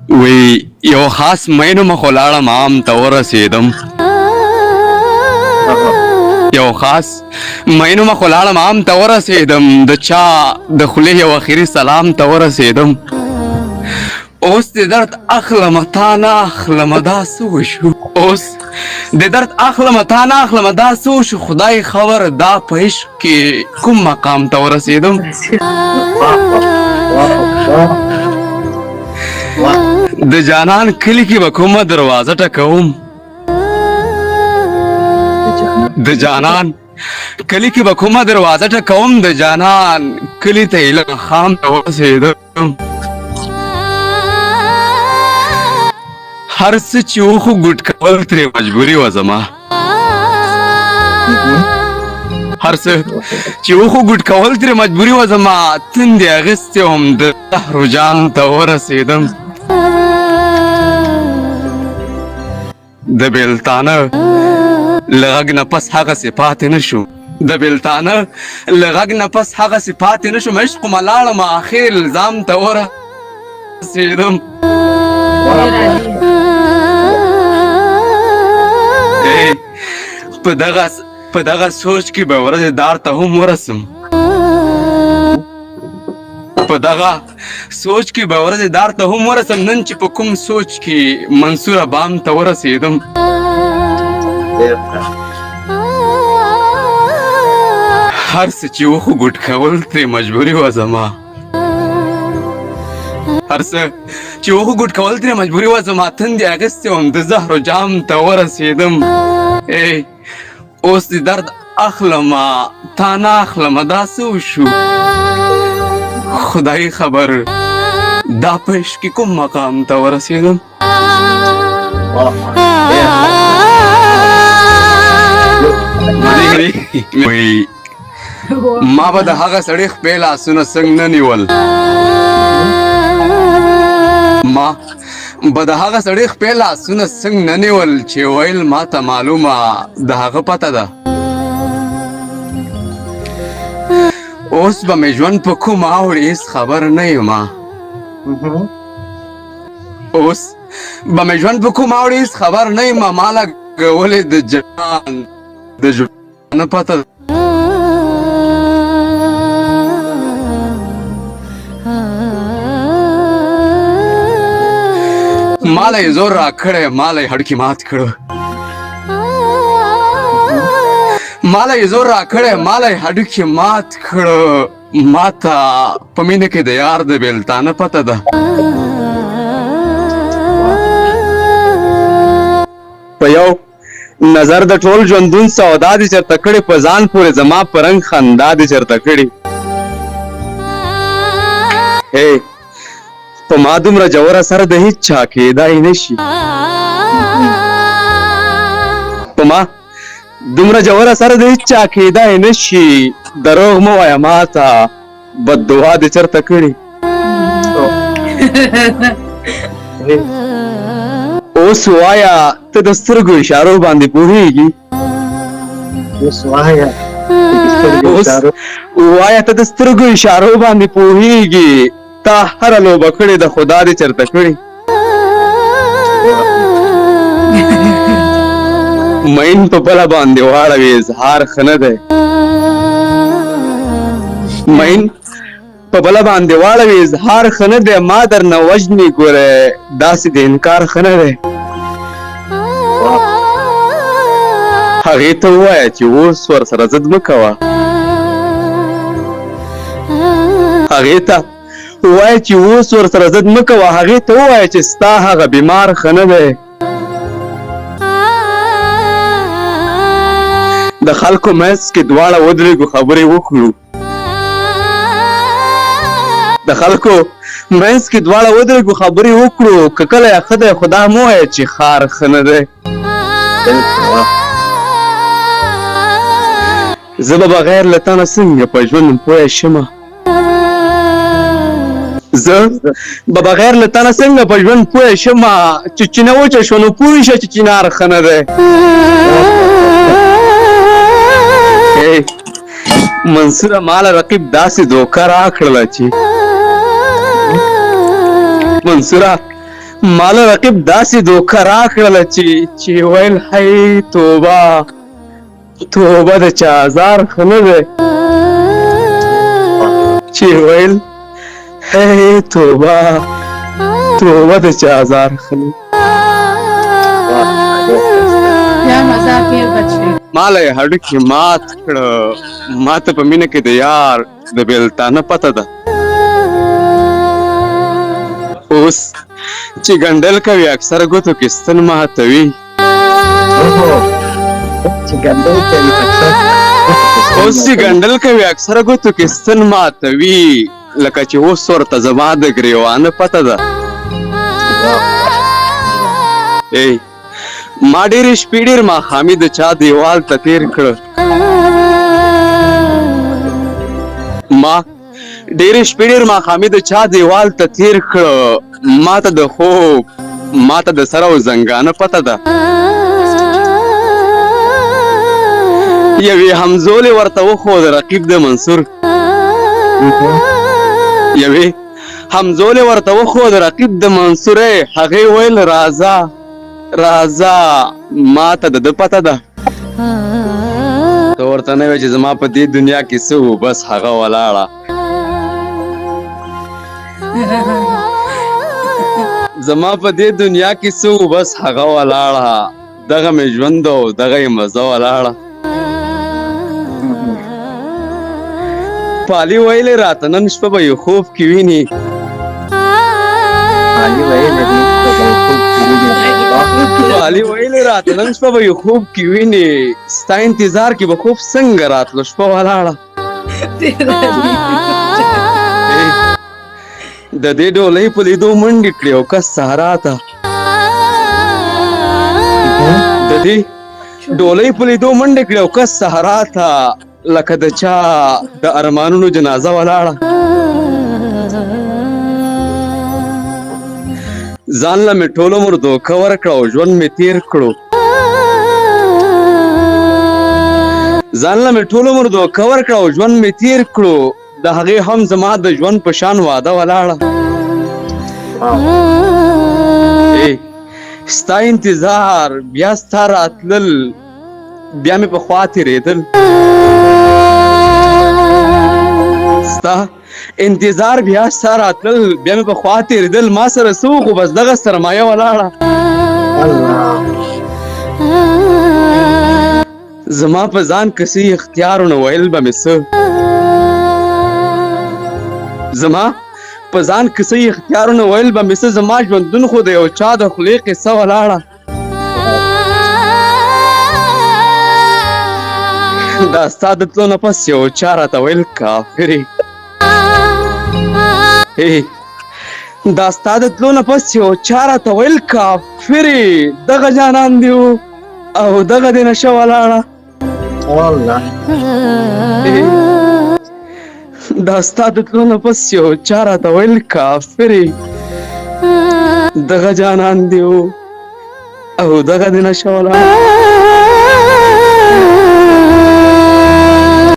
وی یو خاص مینو مخ ولاړم عام ته ورسېدم یو خاص مینو مخ ولاړم عام ته ورسېدم د چا د خولې یو اخري سلام ته ورسېدم اوس د درد اخلم تا نه اخلم دا څه وشو اوس د درد اخلم تا نه اخلم دا څه وشو خدای خبر دا په عشق کې کوم مقام ته ورسېدم د جانان کلي کې به کومه دروازه ټکوم د جانان کلي کې به کومه دروازه ټکوم د جانان کلي ته علم خام ته ورسېدم هر څه چې وخو ګوټ کول ترې مجبوري وه زما هر څه چې وخو ګوټ کول ترې مجبوري وه زما تندې اخیستې وم د زهرو جام ته ورسېدم د بېلتانه له غږ نه پس هغسې پاتې نه شو د بېلتانه له غږ نه پس هغسې پاتې نه شوم عشق مه لاړم اخر الزام ته ورسېدم په دغه سوچ کې به ورځې دار ته هم ورسم په دغه سوچ کې به ورځې دار ته هم ورسم نن چې په کوم سوچ کې منصوره بام ته ورسېدم هر څه چې وخو ګوټ کول ترې مجبوري وه زما هر څه چې وخو ګوټ کول ترې مجبوري وه زما تندې اخیستې وم د زهرو جام ته ورسېدم اوس د درد اخلمه تا نه اخلمه دا څه وشو خدای خبر دا په عشق کې کوم مقام ته ورسېدم ما به د هغه سړي خپې لاسونه څنګ نه نیول ما به د هغه سړي خپې لاسونه څنګ نه نیول چې ویل ما ته معلومه د هغه پته ده اوس به مې ژوند په کوم اوړي هېڅ خبر نه یم اوس به مې ژوند په کوم اوړي هېڅ خبر نه یم ما لګولې د جهان د ژوند نه پته ده ماله یې زور راکړی ماله یې هډوکي مات کړه ماله یې زور راکړی ماله یې هډوکي مات کړه ما ته په مینه کې د یار د بېلتانه پته ده په یو نظر د ټول ژوندون سودا دې چېرته کړې په ځان پورې زما په رنګ خندا دې چېرته کړې په ما دومره جوور اثر د هیڅ چا کېدای نشي په ما دومره جوور اثر د هیڅ چا کېدای نشي دروغ مه وایه ما ته بددعا دې چېرته کړې اوس وایه ته د سترګو اشارو باندې پوهېږي وایه ته د سترګو اشارو باندې پوهېږي تا هره لوبه کړې د خدا دې چېرته کړې مین په بله باندې واړوې اظهار ښه نه دی مین په بله باندې واړوې اظهار ښه نه دی ما درنه وژنې ګوره داسې د انکار ښه نه دی هغې ته ووایه چې اوس ورسره ضد مه کوه هغې ته ووایه چې اوس ورسره ضد مه کوه هغې ته ووایه چې ستا هغه بیمار ښه نه دی د خلکو منځ کې دواړه ودرېږو خبرې وکړو د خلکو منځ کې دواړه ودرېږو خبرې وکړو که کله یې ښه دی خو دا مه وایه چې ښار ښه نه دی زه به بغیر له تا نه څنګه په ژوند پوه شمه زه به بغیر له تا نه څنګه په ژوند پوه شمه چې چینه وچه شوه نو پوه شه چې چینار ښه نه دی منصوره ماله رقیب داسې دوکه راکړله چې منصوره مال رقیب داسې دوکه راکړله چې ویل هی توبه توبه د چا ازار ښه نه دی چې ویل هی توبه توبه د چا ازار ښه نه ما له یې هډوکي مات کړه ما ته په مینه کې د یار د بېلتانه پته ده اوس چې ګنډل کوي اکثر ګوتو کې ستن ماتوي اوس چې ګنډل کوي اکثر ګوتو کې ستن ماتوي لکه چې اوس ورته زما د ګریوانه پته ده ما ډېرې شپې ډېر ماښامي د چا دیوال ته تېر کړه ما ډېرې شپې ډېر ماښامي د چا دیوال ته تېر کړه ما ته د خوب ما ته د سر او زنګانه پته ده یوې همزولې ورته وښود رقیب د منصور یوې همزولې ورته وښود رقیب د منصورې هغې ویل راځه راځه ما ته د ده پته ده ته ورته نه وې چې زما په دې دنیا کې څه و بس هغه ولاړه زما په دې دنیا کې څه و بس هغه ولاړه دغه مې ژوند او دغه یې مزه ولاړه پالي ویلې راته نن شپه به یې خوب کې ویني پالي ویلې راته نن شپه به یې خوب کې ویني ستا انتظار کې به خوب څنګه راتلو شپه ولاړه د دې ډولۍ په لیدو منډې کړې او کس صحرا ته د دې ډولۍ په لیدو منډې کړې او کس صحرا ته لکه د چا د ارمانونو جنازه ولاړه ځان له مې ټول عمر دوکه ورکړه او ژوند مې تېر کړو ځان له مې ټول عمر دوکه ورکړه او ژوند مې تېر کړو د هغې هم زما د ژوند په شان واده ولاړه ستا انتظار بیا ستا راتلل بیا مې په خوا تېرېدل ستا انتظار بیا ستا راتلل بیا مې په خوا تېرېدل ما سره څه خو بس دغه سرمایه ولاړه زما په ځان کسي اختیارونه ویل به مې څه زما په ځان کسي اختیارونه ویل به مې څه زما ژوندون خو د یو چا د خولې قصه ولاړه دا ستا د تلو نه پس یو چا راته ویل کافرې دا ستا د تلو نه پس یو چا راته ویل کافرې دغه جانان دې و او دغه دې نشه ولاړه دا ستا د تلو نه پس یو چا راته ویل کافرې دغه جانان دې و او دغه دې نشه ولاړه